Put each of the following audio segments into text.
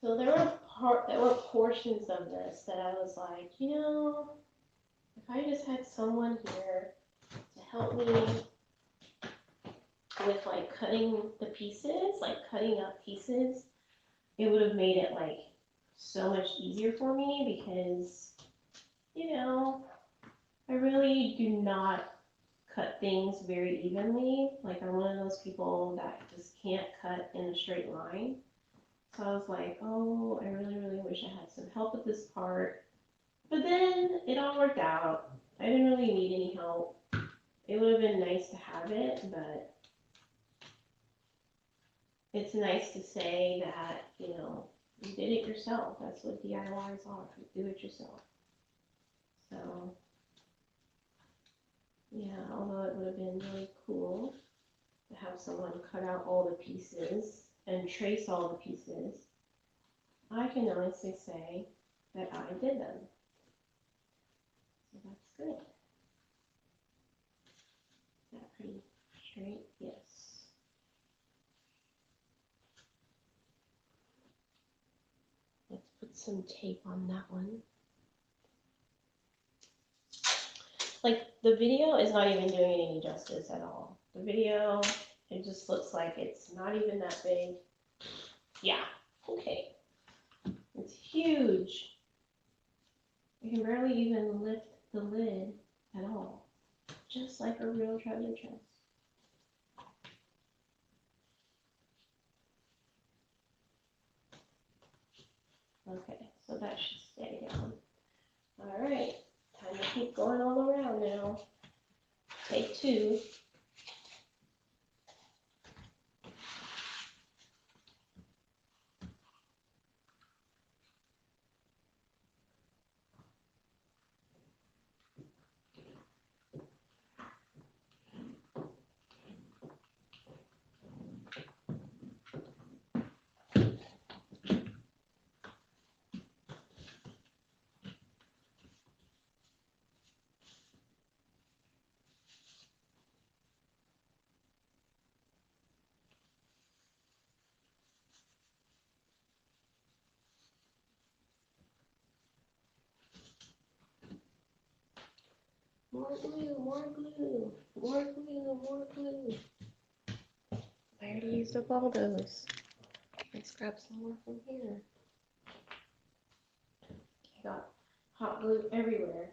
So there were portions of this that I was like, if I just had someone here to help me with like cutting the pieces, like cutting up pieces, it would have made it like so much easier for me because, I really do not cut things very evenly. Like I'm one of those people that just can't cut in a straight line. So I was like, oh, I really, really wish I had some help with this part. But then it all worked out. I didn't really need any help. It would have been nice to have it, but it's nice to say that, you did it yourself. That's what DIYs are. You do it yourself. So, yeah, although it would have been really cool to have someone cut out all the pieces and trace all the pieces, I can honestly say that I did them. So that's good. Is that pretty straight? Yes. Let's put some tape on that one. Like, the video is not even doing it any justice at all. The video, it just looks like it's not even that big. Yeah, okay. It's huge. I can barely even lift the lid at all. Just like a real treasure chest. Okay, so that should stay down. All right, time to keep going all around now. Take two. More glue, more glue, more glue, more glue. I already used up all those. Let's grab some more from here. I got hot glue everywhere.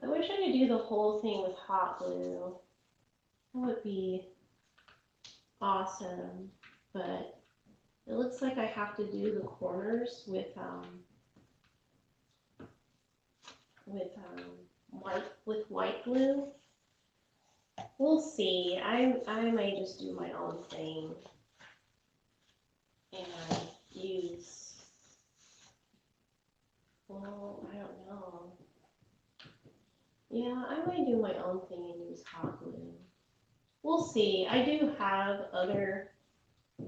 I wish I could do the whole thing with hot glue. That would be awesome, but it looks like I have to do the corners with white glue. We'll see. I might just do my own thing and use, well, I don't know. Yeah, I might do my own thing and use hot glue. We'll see. I do have other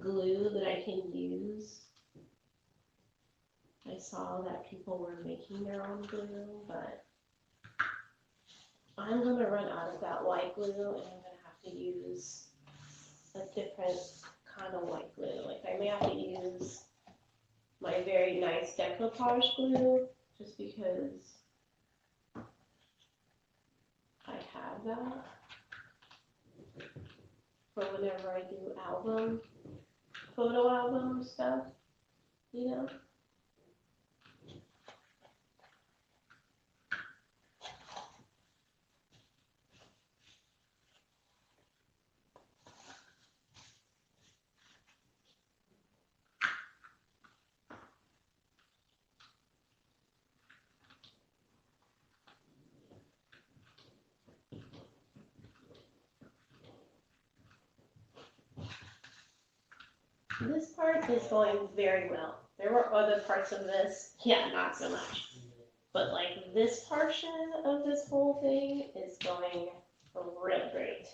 glue that I can use. I saw that people were making their own glue, but I'm going to run out of that white glue and I'm going to have to use a different kind of white glue. Like I may have to use my very nice decoupage glue just because I have that for whenever I do photo album stuff, This part is going very well. There were other parts of this, yeah, not so much. But like this portion of this whole thing is going real great.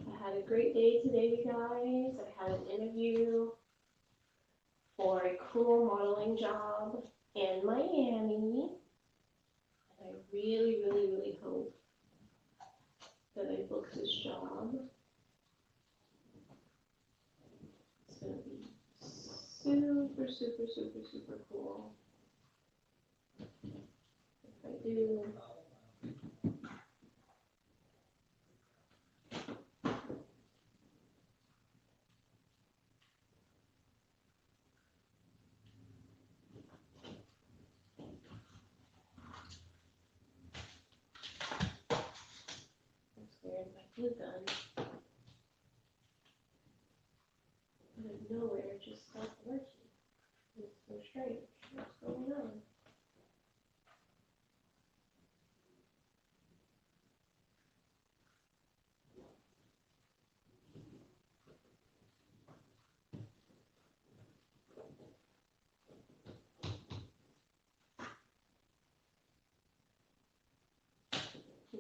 I had a great day today, you guys. I had an interview for a cool modeling job in Miami. And I really, really, really hope that I book this job. It's going to be super, super, super, super cool. If I do. I'm scared of my glue gun. Out of nowhere, it just stopped working. It's so strange. What's going on?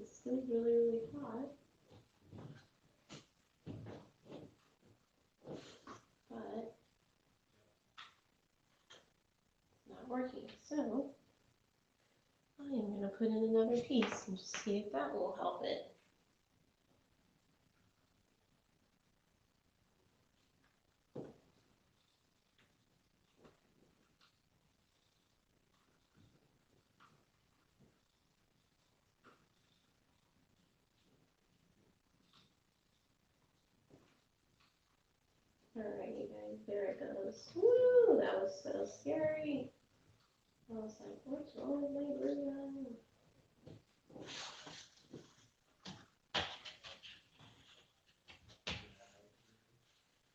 It's still really, really hot. But it's not working. So I am going to put in another piece and just see if that will help it. Alright, you guys, there it goes. Woo, that was so scary. I was like, what's wrong with my glue gun?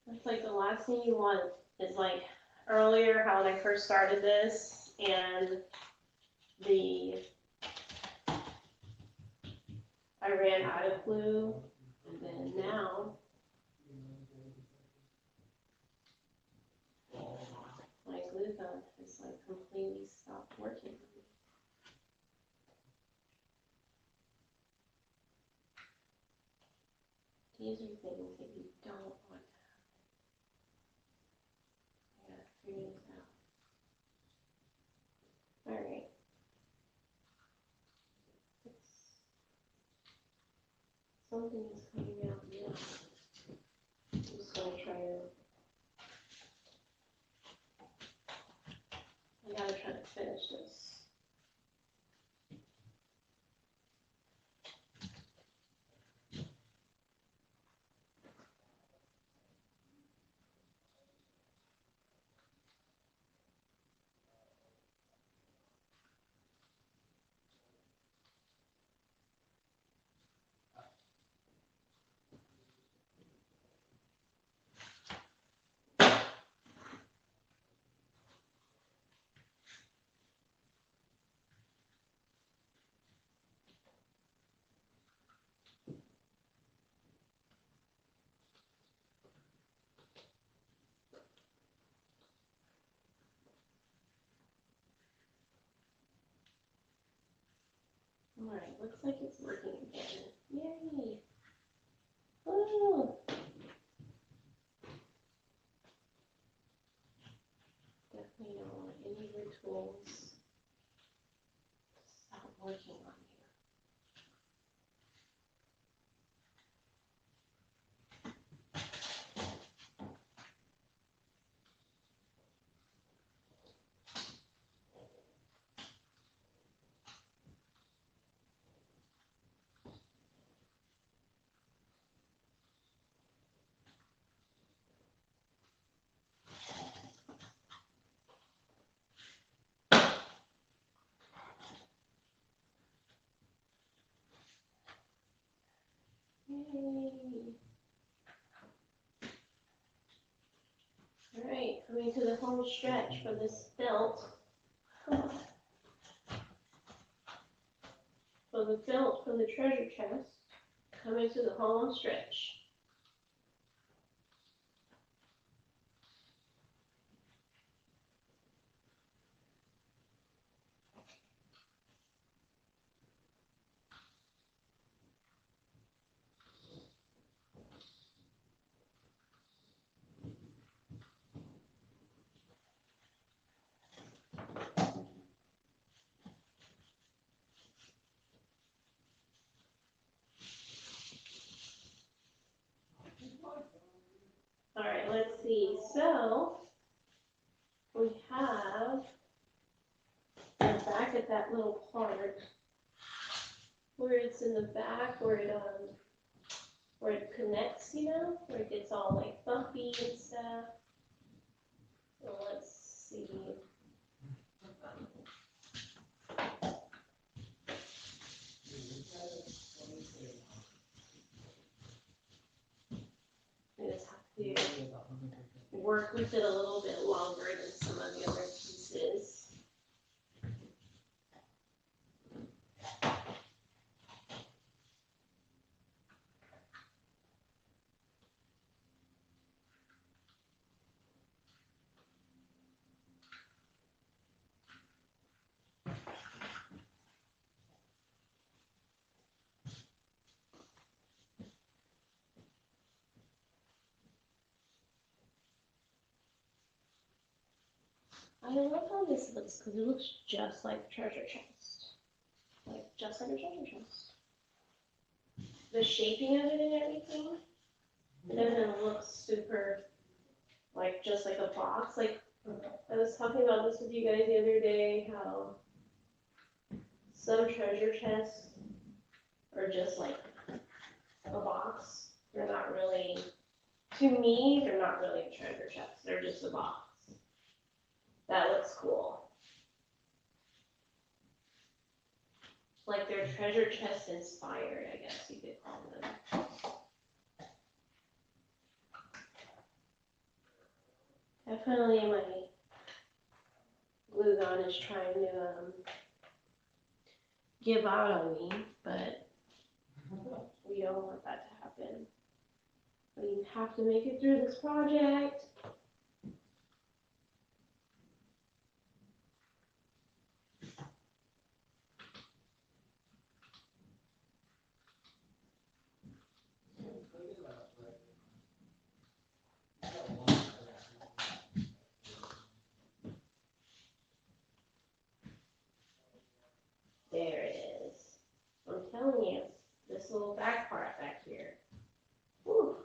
That's like the last thing you want is like earlier how when I first started this and I ran out of glue and then now my glue gun has like completely stopped working. These are things that you don't want to happen. I gotta figure this out. Alright. Something is coming out now. I'm just gonna try to. I gotta try to finish this. Alright, looks like it's working again. Yay! Oh! Definitely don't want any of your tools to stop working on you. Yay! Alright, coming to the home stretch for this belt. For the belt for the treasure chest, coming to the home stretch. let's see. So we have back at that little part where it's in the back where it connects, you know, where it gets all like bumpy and stuff. So let's see. I just have to work with it a little bit longer than some of the other pieces. I love how this looks because it looks just like a treasure chest. Like, just like a treasure chest. The shaping of it and everything, it doesn't look super, like, just like a box. Like, I was talking about this with you guys the other day, how some treasure chests are just like a box. They're not really, to me, they're not really a treasure chest. They're just a box. That looks cool. Like they're treasure chest inspired, I guess you could call them. Definitely my glue gun is trying to give out on me, but we don't want that to happen. We have to make it through this project. There it is. I'm telling you, this little back part back here. Whew.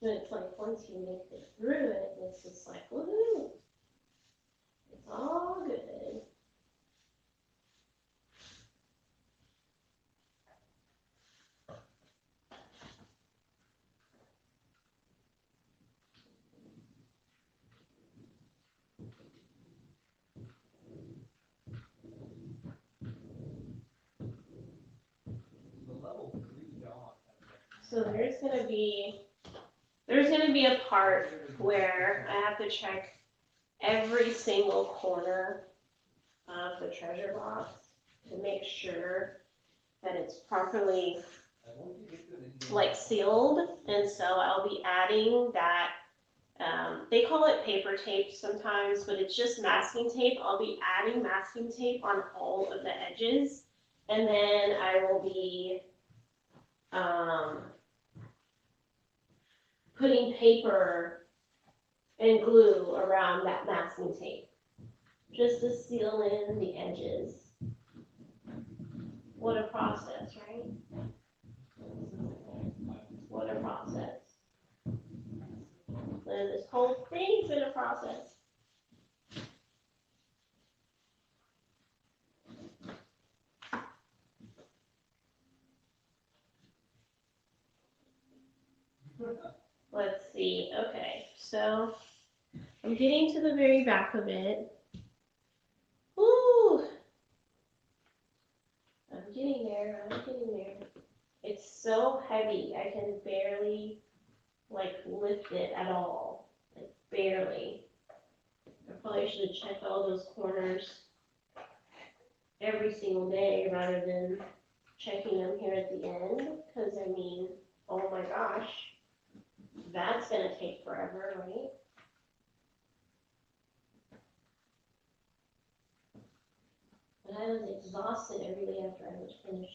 But it's like once you make it through it, it's just like, woohoo! It's all good. So there's gonna be a part where I have to check every single corner of the treasure box to make sure that it's properly like sealed. And so I'll be adding that, they call it paper tape sometimes, but it's just masking tape. I'll be adding masking tape on all of the edges. And then I will be putting paper and glue around that masking tape, just to seal in the edges. What a process, right? What a process. And this whole thing's been a process. Let's see, okay, so I'm getting to the very back of it. Woo! I'm getting there, I'm getting there. It's so heavy, I can barely, like, lift it at all. Like, barely. I probably should have checked all those corners every single day rather than checking them here at the end. Because, I mean, oh my gosh, that's going to take forever, right? But I was exhausted every day after I would finish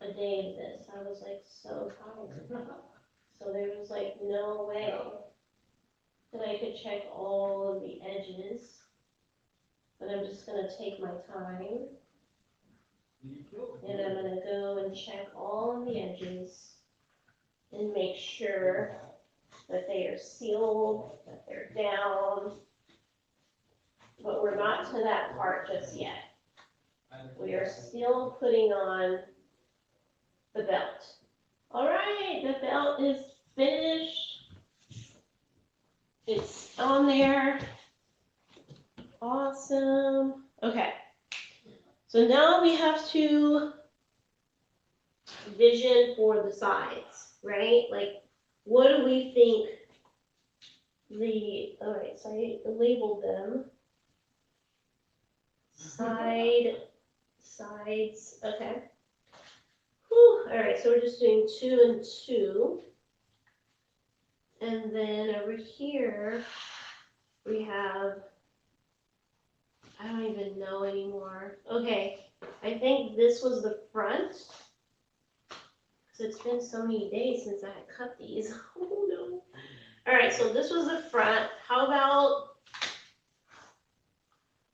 a a day of this. I was like so tired. So there was like no way that I could check all of the edges. But I'm just gonna take my time. And I'm gonna go and check all of the edges and make sure that they are sealed, that they're down. But we're not to that part just yet. We are still putting on the belt. All right, the belt is finished. It's on there. Awesome. Okay. So now we have to vision for the sides, right? Like, what do we think all right, so I labeled them. Sides, okay. Whew, all right, so we're just doing 2 and 2. And then over here, we have, I don't even know anymore. Okay, I think this was the front. Because it's been so many days since I had cut these. Oh no. All right, so this was the front. How about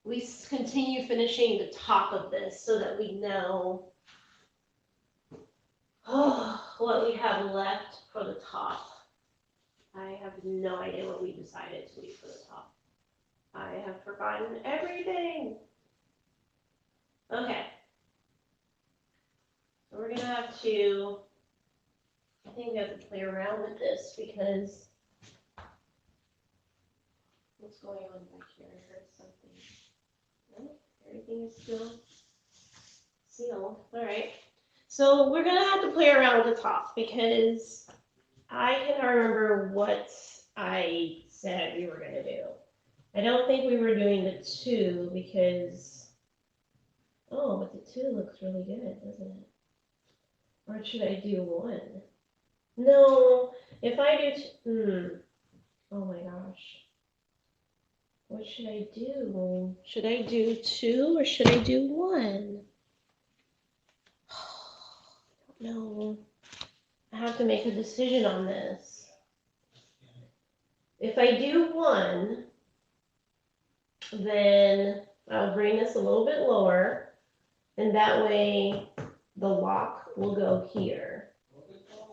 we continue finishing the top of this so that we know what we have left for the top. I have no idea what we decided to do for the top. I have forgotten everything. Okay. So we're gonna have to, I think we have to play around with this because what's going on back here? I heard something. No, everything is still sealed. All right. So we're gonna have to play around with the top because I cannot remember what I said we were gonna do. I don't think we were doing the 2 because, oh, but the 2 looks really good, doesn't it? Or should I do 1? No, if I do, oh my gosh. What should I do? Should I do 2 or should I do 1? No, I have to make a decision on this. If I do 1, then I'll bring this a little bit lower, and that way the lock will go here.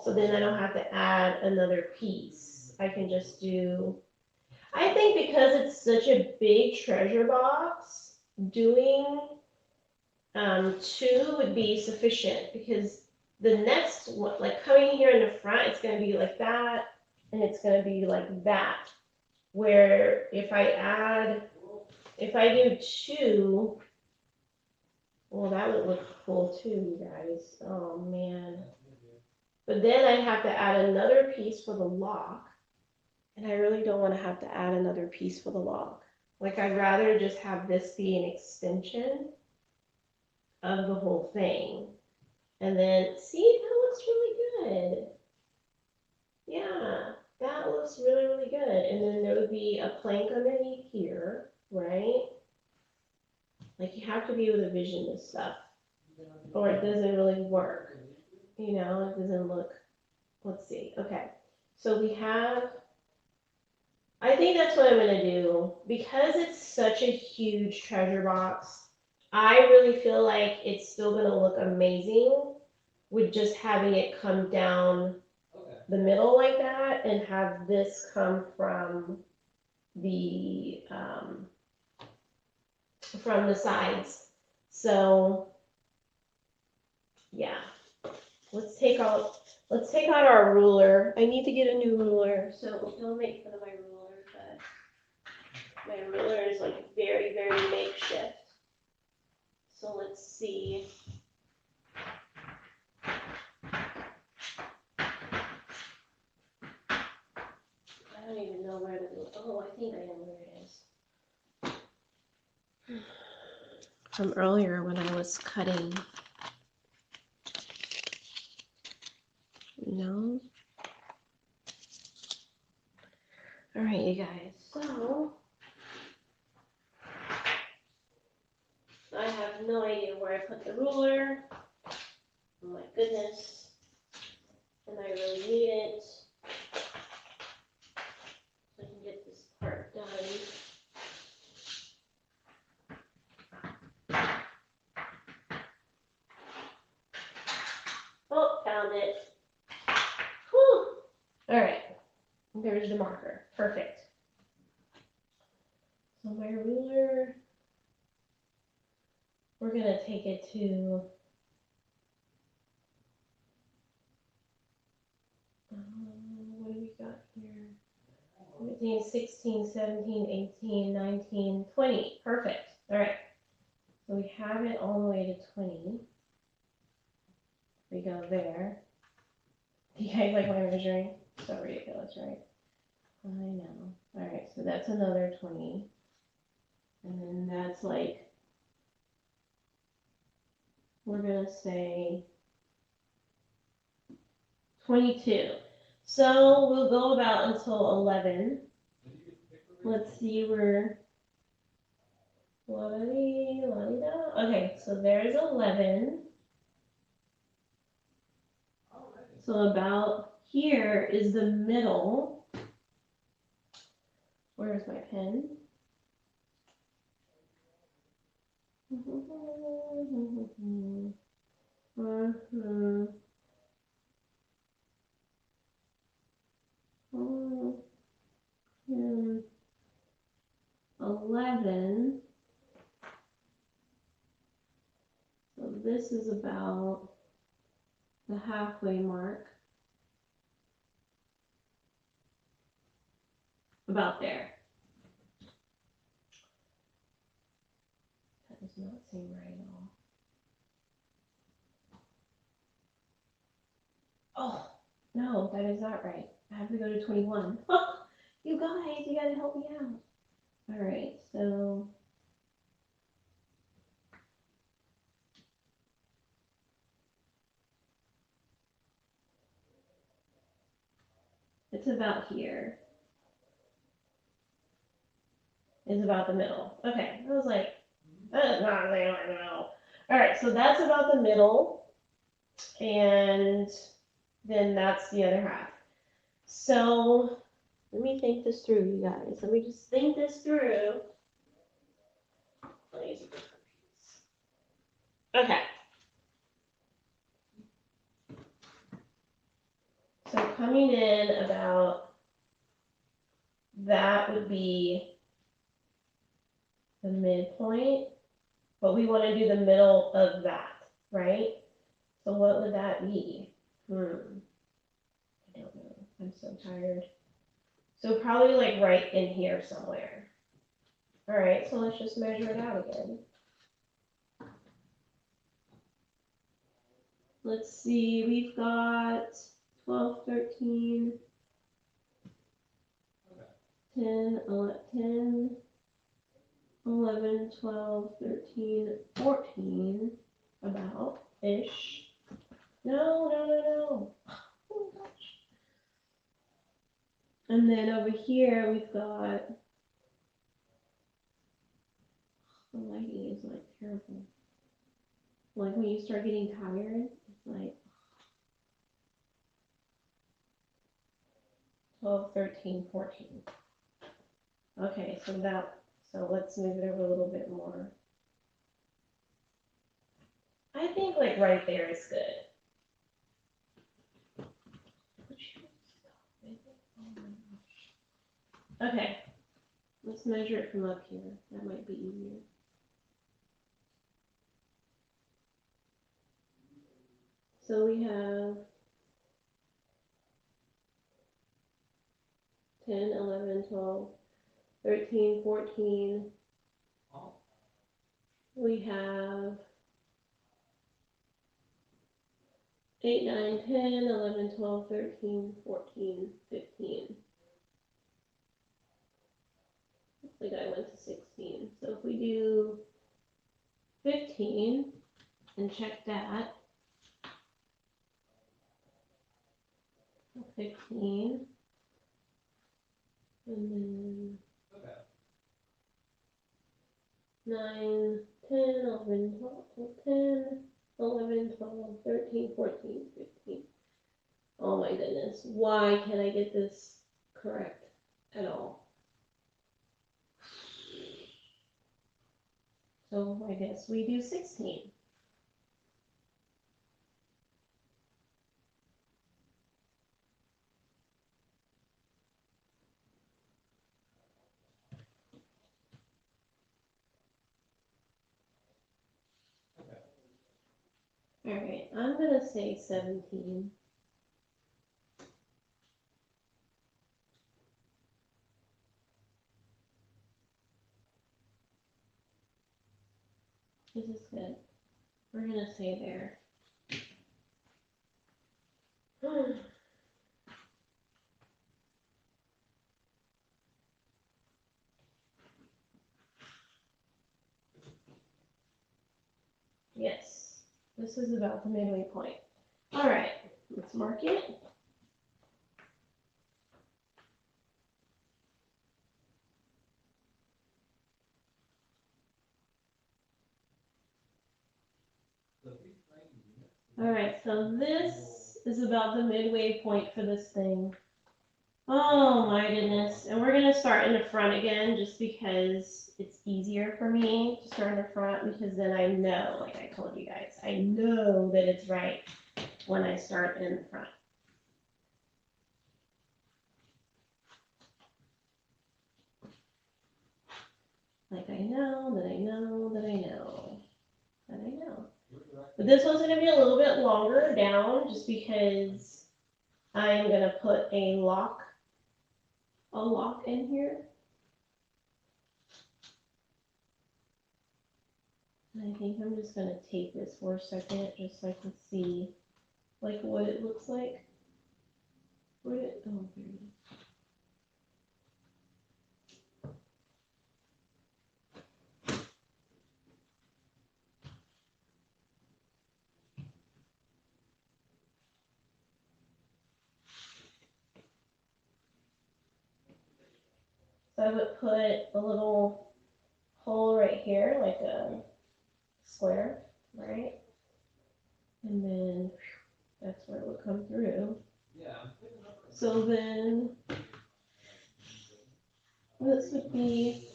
So then I don't have to add another piece. I can just do, I think because it's such a big treasure box, doing 2 would be sufficient because the next one, like coming here in the front, it's going to be like that, and it's going to be like that. Where if I do 2, well, that would look cool too, you guys. Oh man. But then I have to add another piece for the lock, and I really don't want to have to add another piece for the lock. Like, I'd rather just have this be an extension of the whole thing. And then, see, that looks really good. Yeah, that looks really, really good. And then there would be a plank underneath here, right? Like, you have to be able to vision this stuff, or it doesn't really work. You know, it doesn't look, let's see. Okay, so we have, I think that's what I'm going to do. Because it's such a huge treasure box, I really feel like it's still going to look amazing with just having it come down the middle like that and have this come from the sides. So yeah, let's take out our ruler. I need to get a new ruler, so don't make fun of my ruler, but my ruler is like very, very makeshift. So let's see. I don't even know where oh, I think I know where it is. From earlier when I was cutting. No. All right, you guys. So I have no idea where I put the ruler. Oh my goodness. And I really need it. So I can get this part done. Oh, found it. Whew. All right. There's the marker. Perfect. So my ruler, we're going to take it to what do we got here? 15, 16, 17, 18, 19, 20. Perfect. All right. So we have it all the way to 20. We go there. You guys like my measuring? So ridiculous, right? I know. All right, so that's another 20. And then that's like, we're going to say 22. So we'll go about until 11. Let's see, we're la-di-da. Okay, so there's 11. So about here is the middle. Where's my pen? Oh, 11. So this is about the halfway mark. About there. That does not seem right at all. Oh, no, that is not right. I have to go to 21. You guys, you gotta help me out. All right, so it's about here. Is about the middle. Okay, I was like, that's not really like the middle. All right, so that's about the middle, and then that's the other half. So let me think this through, you guys. Let me just think this through. Let me use a different piece. Okay. So coming in about, that would be the midpoint, but we want to do the middle of that, right? So what would that be? I don't know. I'm so tired. So probably like right in here somewhere. All right, so let's just measure it out again. Let's see, we've got 12, 13, 10, 11, 12, 13, 14, about-ish. No. Oh my gosh. And then over here, we've got, the lighting is like terrible. Like when you start getting tired, it's like 12, 13, 14. Okay, so let's move it over a little bit more. I think like right there is good. Okay, let's measure it from up here. That might be easier. So we have 10, 11, 12, 13, 14. We have 8, 9, 10, 11, 12, 13, 14, 15. I think I went to 16. So if we do 15 and check that, 15, and then 9, 10, 11, 12, 10, 11, 12, 13, 14, 15. Oh my goodness. Why can't I get this correct at all? So I guess we do 16. All right, I'm gonna say 17. This is good. We're gonna say there. Yes, this is about the midway point. All right, let's mark it. All right, so this is about the midway point for this thing. Oh my goodness. And we're gonna start in the front again just because it's easier for me to start in the front because then I know, like I told you guys, I know that it's right when I start in the front. Like I know that I know that I know that I know. But this one's gonna be a little bit longer down just because I'm gonna put a lock in here. And I think I'm just gonna tape this for a second just so I can see like what it looks like. Where did it, oh, there it is. So I would put a little hole right here, like a square, right? And then that's where it would come through. So then this would be,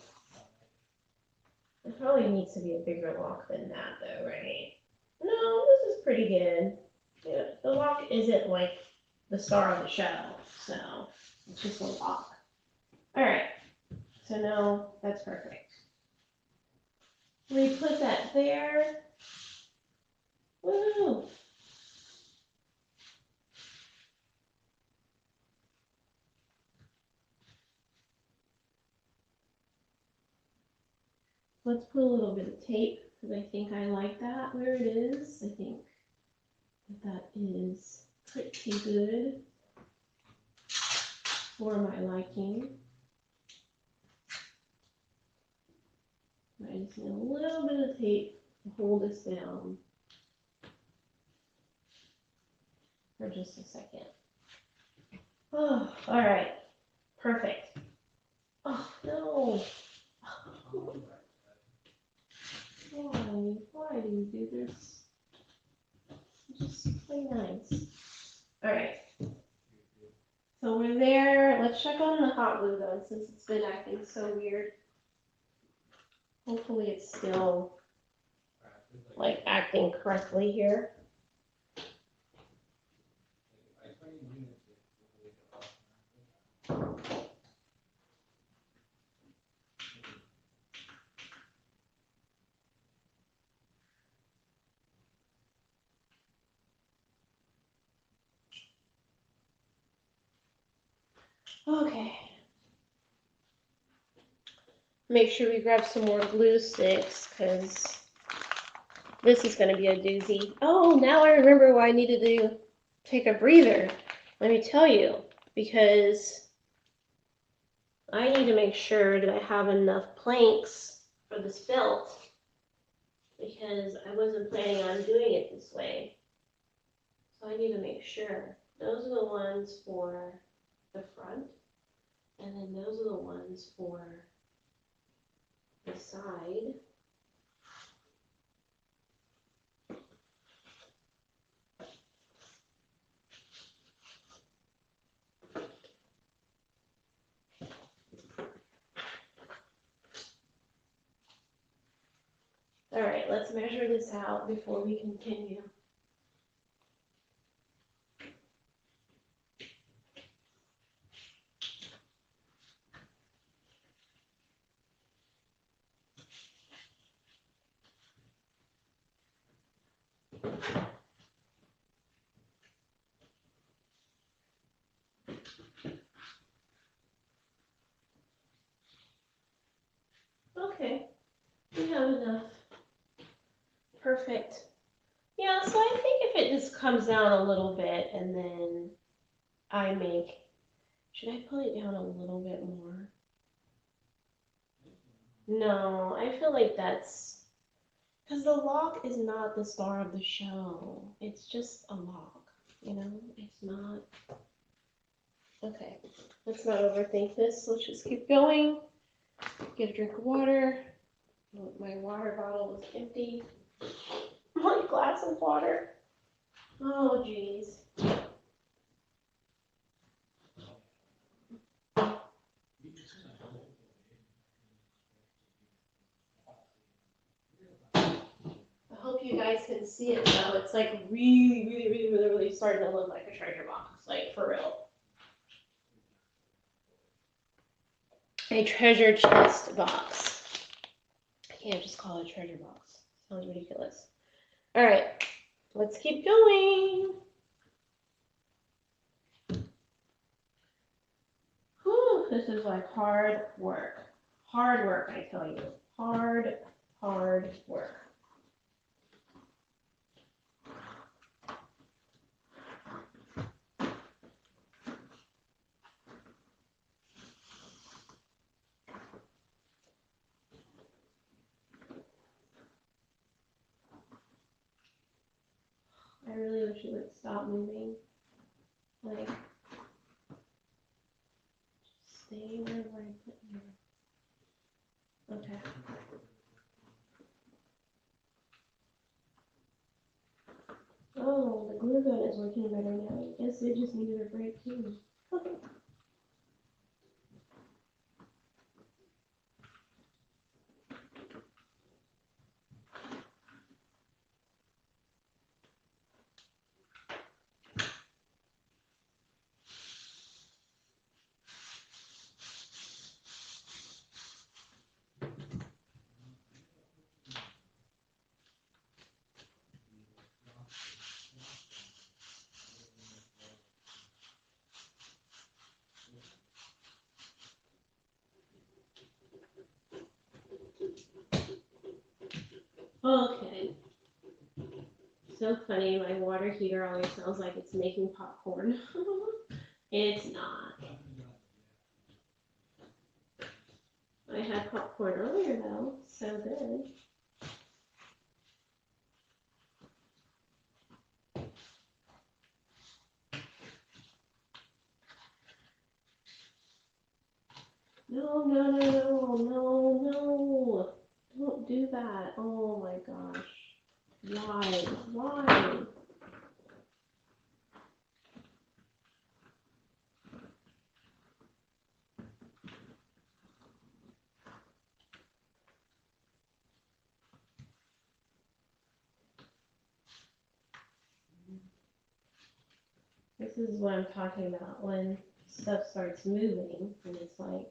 it probably needs to be a bigger lock than that though, right? No, this is pretty good. Yeah, the lock isn't like the star of the show, so it's just a lock. All right, so now that's perfect. We put that there. Woo! Let's put a little bit of tape because I think I like that where it is. I think that is pretty good for my liking. I just need a little bit of tape to hold this down for just a second. Oh, all right, perfect. Oh no. Why do you do this? Just play nice. All right. So we're there. Let's check on the hot glue gun since it's been acting so weird. Hopefully it's still like acting correctly here. Okay. Make sure we grab some more glue sticks because this is going to be a doozy. Oh, now I remember why I needed to take a breather. Let me tell you, because I need to make sure that I have enough planks for this belt because I wasn't planning on doing it this way. So I need to make sure. Those are the ones for the front, and then those are the ones for the side. right, let's measure this out before we continue. Okay, we have enough. Perfect. Yeah, so I think if it just comes down a little bit and then I make, should I pull it down a little bit more? No, I feel like that's, because the lock is not the star of the show. It's just a lock, you know? It's not. Okay, let's not overthink this. Let's just keep going. Get a drink of water. My water bottle is empty. My glass of water. Oh, geez. I hope you guys can see it though. It's like really starting to look like a treasure box. Like for real. A treasure chest box. I can't just call it a treasure box. Sounds ridiculous. All right, let's keep going. Whew, this is like hard work. Hard work, I tell you. Hard work. I really wish it would stop moving. Like, stay where I put you. Okay. Oh, the glue gun is working better now. I guess it just needed a break too. Okay. So funny, my water heater always sounds like it's making popcorn. It's not. I had popcorn earlier though, so good. No, no, no, no, no, no. Don't do that. Oh my gosh. Why? Why? This is what I'm talking about when stuff starts moving and it's like,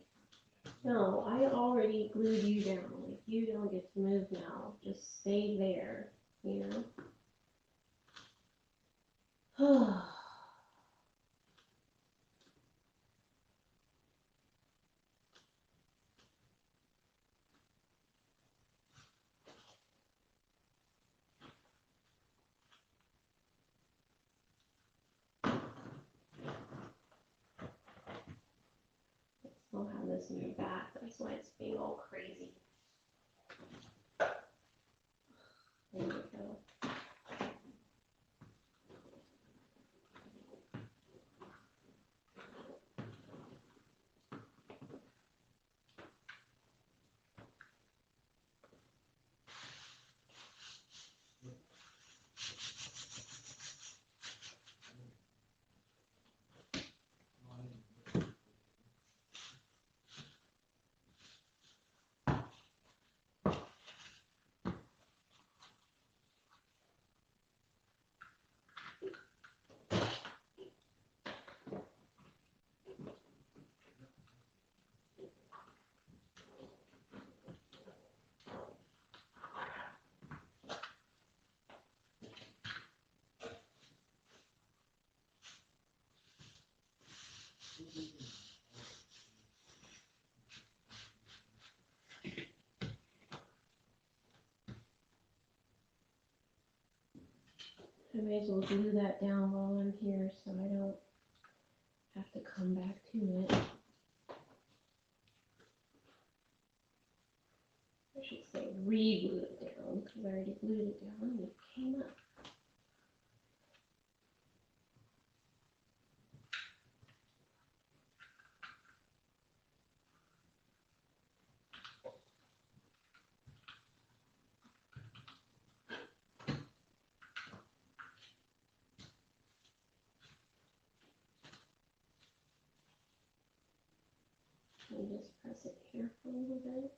no, I already glued you down. Like, you don't get to move now. Just stay there, you know? I'll have this in the back. That's why it's being all crazy. There we go. I may as well glue that down while I'm here so I don't have to come back to it. I should say re-glue it down because I already glued it down and it came up. Let me just press it here for a little bit.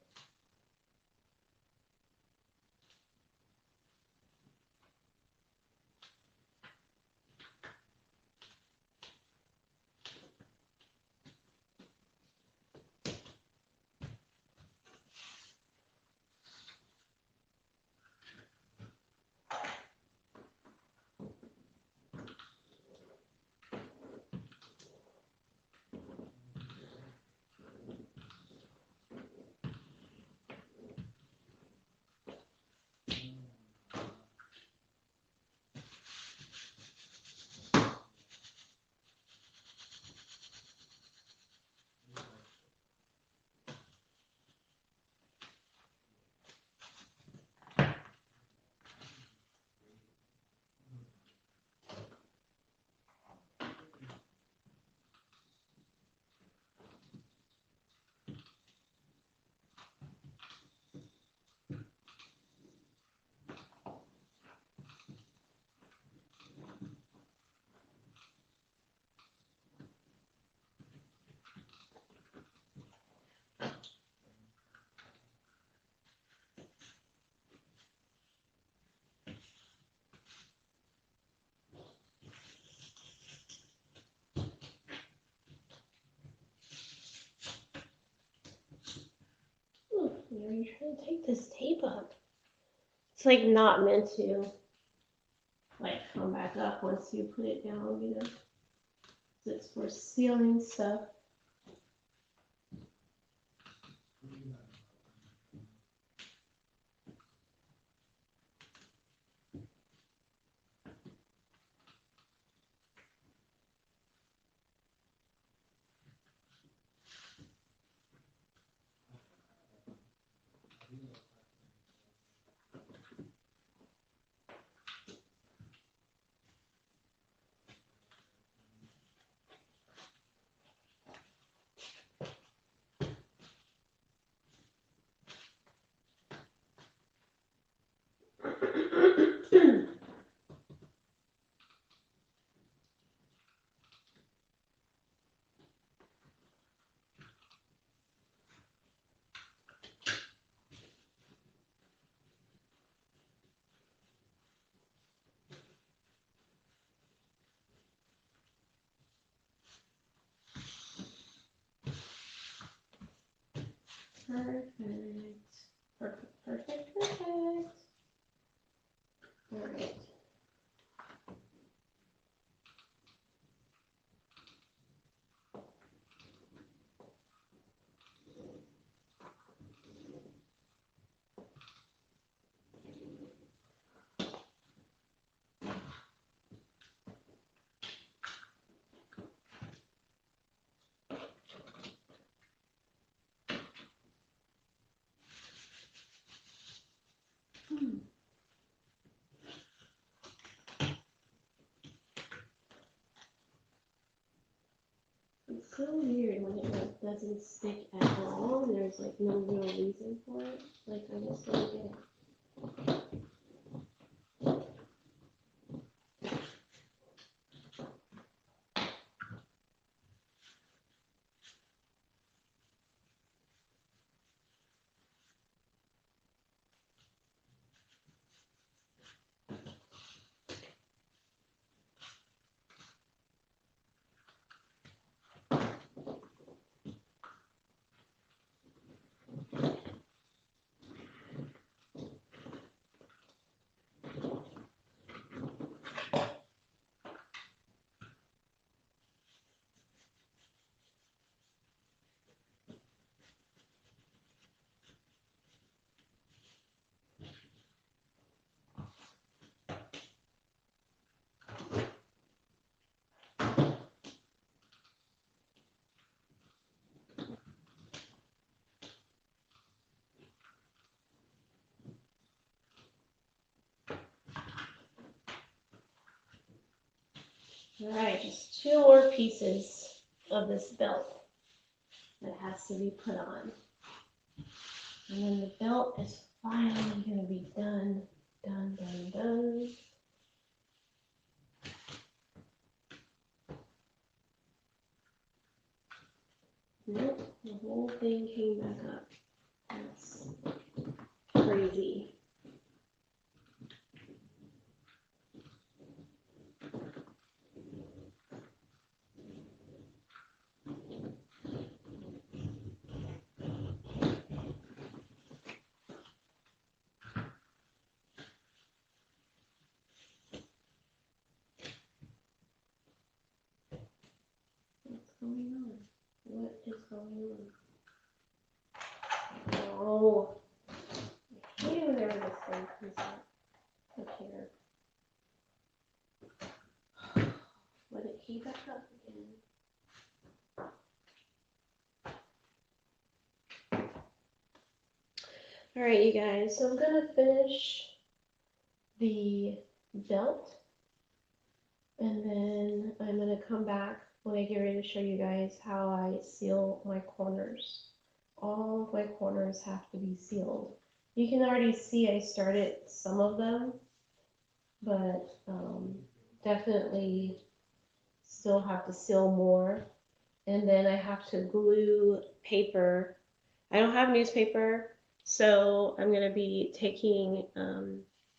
You're trying to take this tape up. It's like not meant to like come back up once you put it down, you know. It's for sealing stuff. Perfect. All right. It's so weird when it like doesn't stick at all and there's like no real reason for it. Like I just don't get it. All right, just 2 more pieces of this belt that has to be put on. And then the belt is finally going to be done, done, done, done. Nope, the whole thing came back up. That's crazy. What's going on? What is going on? Oh, I hate whenever this thing comes up. Look here. Let it heat back up again. All right, you guys, so I'm gonna finish the belt, and then I'm gonna come back when I get ready to show you guys how I seal my corners. All of my corners have to be sealed. You can already see I started some of them, but definitely still have to seal more. And then I have to glue paper. I don't have newspaper, so I'm going to be taking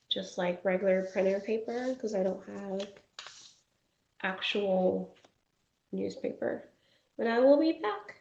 just like regular printer paper because I don't have actual newspaper. But I will be back.